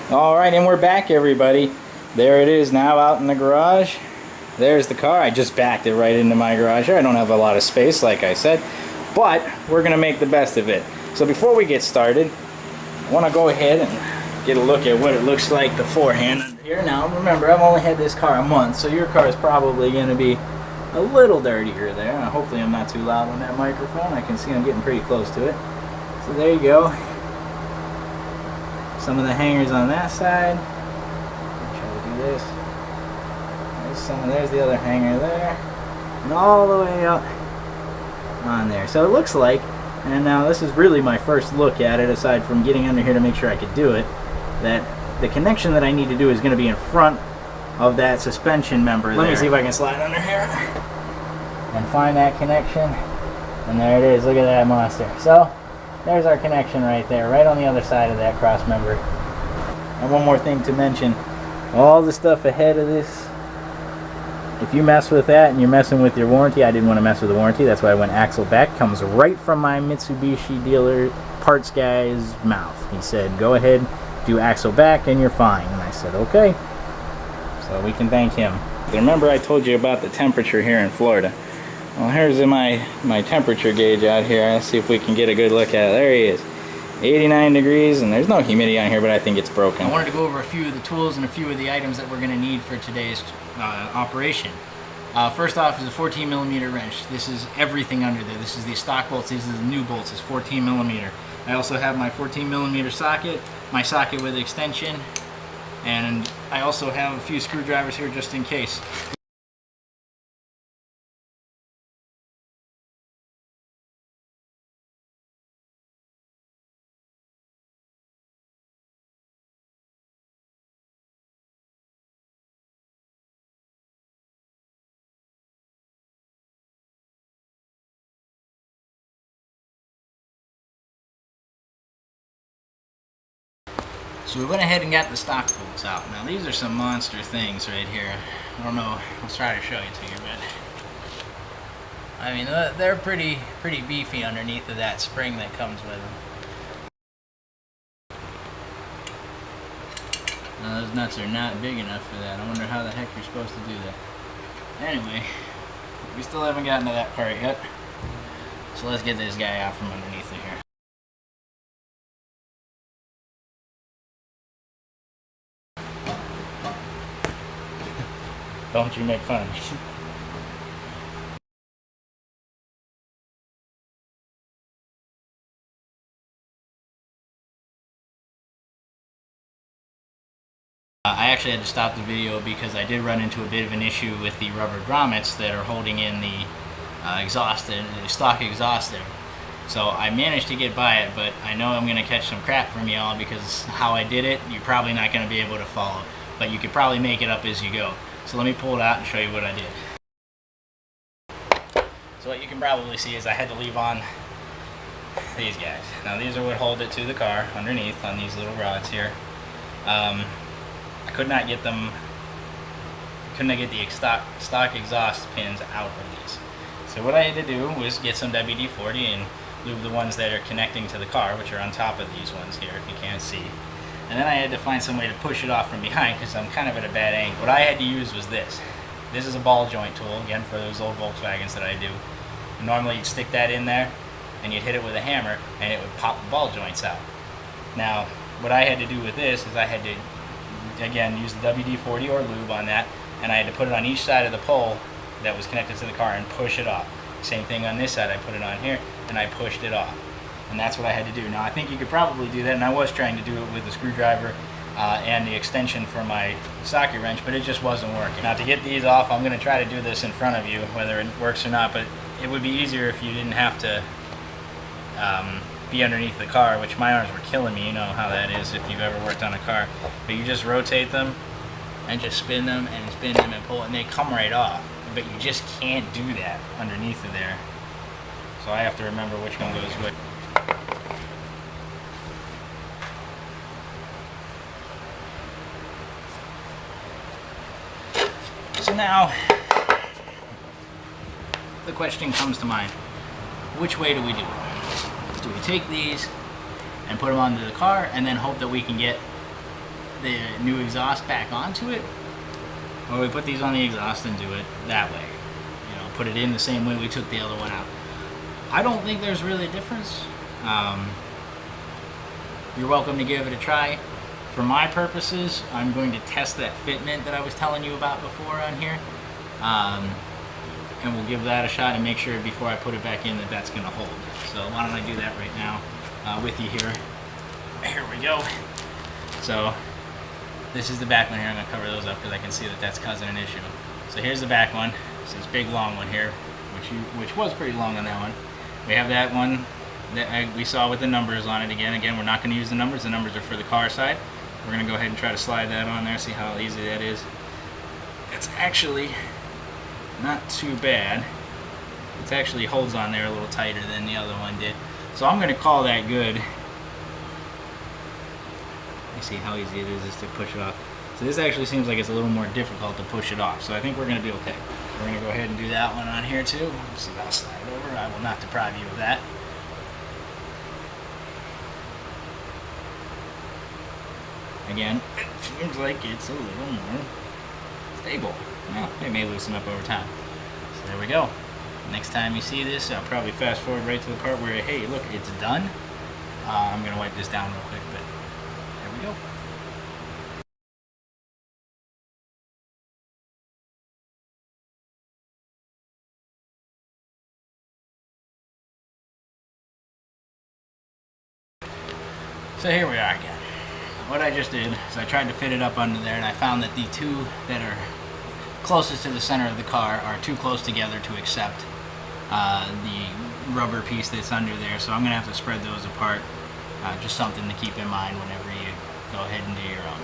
Alright, and we're back, everybody. There it is now out in the garage. There's the car. I just backed it right into my garage here. I don't have a lot of space, like I said, but we're going to make the best of it. So before we get started, I want to go ahead and get a look at what it looks like beforehand under here. Now, remember, I've only had this car a month, so your car is probably going to be a little dirtier there. Hopefully I'm not too loud on that microphone. I can see I'm getting pretty close to it. So there you go. Some of the hangers on that side. Try to do this. There's the other hanger there. And all the way up on there. So it looks like, and now this is really my first look at it, aside from getting under here to make sure I could do it, that the connection that I need to do is going to be in front of that suspension member there. Let me see if I can slide under here and find that connection. And there it is. Look at that monster. So there's our connection right there, right on the other side of that cross member. And one more thing to mention, all the stuff ahead of this, if you mess with that and you're messing with your warranty, I didn't want to mess with the warranty, that's why I went axle back. Comes right from my Mitsubishi dealer parts guy's mouth. He said, go ahead, do axle back and you're fine. And I said, okay. So we can thank him. Remember I told you about the temperature here in Florida. Well, here's my temperature gauge out here. Let's see if we can get a good look at it. There he is. 89 degrees, and there's no humidity on here, but I think it's broken. I wanted to go over a few of the tools and a few of the items that we're going to need for today's operation. First off is a 14mm wrench. This is everything under there. This is the stock bolts. These are the new bolts. It's 14mm. I also have my 14mm socket, my socket with extension, and I also have a few screwdrivers here just in case. So we went ahead and got the stock bolts out. Now these are some monster things right here. I don't know, I'll try to show you to you, but I mean they're pretty beefy underneath of that spring that comes with them. Now those nuts are not big enough for that. I wonder how the heck you're supposed to do that. Anyway, we still haven't gotten to that part yet. So let's get this guy out from underneath it here. Don't you make fun of me. I actually had to stop the video because I did run into a bit of an issue with the rubber grommets that are holding in the exhaust, the stock exhaust there. So I managed to get by it, but I know I'm going to catch some crap from y'all because how I did it, you're probably not going to be able to follow. But you could probably make it up as you go. So let me pull it out and show you what I did. So what you can probably see is I had to leave on these guys. Now these are what hold it to the car underneath on these little rods here. I could not get them, the stock exhaust pins out of these. So what I had to do was get some WD-40 and lube the ones that are connecting to the car, which are on top of these ones here, if you can't see. And then I had to find some way to push it off from behind because I'm kind of at a bad angle. What I had to use was this. This is a ball joint tool, again, for those old Volkswagens that I do. Normally you'd stick that in there and you'd hit it with a hammer and it would pop the ball joints out. Now, what I had to do with this is I had to, again, use the WD-40 or lube on that, and I had to put it on each side of the pole that was connected to the car and push it off. Same thing on this side, I put it on here and I pushed it off. And that's what I had to do. Now I think you could probably do that, and I was trying to do it with the screwdriver and the extension for my socket wrench, but it just wasn't working. Now to get these off, I'm going to try to do this in front of you, whether it works or not, but it would be easier if you didn't have to be underneath the car, which my arms were killing me. You know how that is if you've ever worked on a car. But you just rotate them and just spin them and pull, and they come right off. But you just can't do that underneath of there. So I have to remember which one goes which. So now, the question comes to mind, which way do we do it? Do we take these and put them onto the car and then hope that we can get the new exhaust back onto it, or we put these on the exhaust and do it that way. You know, put it in the same way we took the other one out. I don't think there's really a difference. You're welcome to give it a try. For my purposes, I'm going to test that fitment that I was telling you about before on here. And we'll give that a shot and make sure before I put it back in that that's going to hold. So why don't I do that right now with you here. Here we go. So this is the back one here. I'm going to cover those up because I can see that that's causing an issue. So here's the back one. It's this big long one here, which was pretty long on that one. We have that one that we saw with the numbers on it again. Again, we're not going to use the numbers. The numbers are for the car side. We're going to go ahead and try to slide that on there, see how easy that is. It's actually not too bad. It actually holds on there a little tighter than the other one did. So I'm going to call that good. You see how easy it is just to push it off. So this actually seems like it's a little more difficult to push it off. So I think we're going to be okay. We're going to go ahead and do that one on here too. Let's see if I'll slide it over. I will not deprive you of that. Again, it seems like it's a little more stable. Well, it may loosen up over time. So there we go. Next time you see this, I'll probably fast forward right to the part where, hey, look, it's done. I'm going to wipe this down real quick, but there we go. So here we are again. What I just did is I tried to fit it up under there, and I found that the two that are closest to the center of the car are too close together to accept the rubber piece that's under there. So I'm going to have to spread those apart. Just something to keep in mind whenever you go ahead and do your own.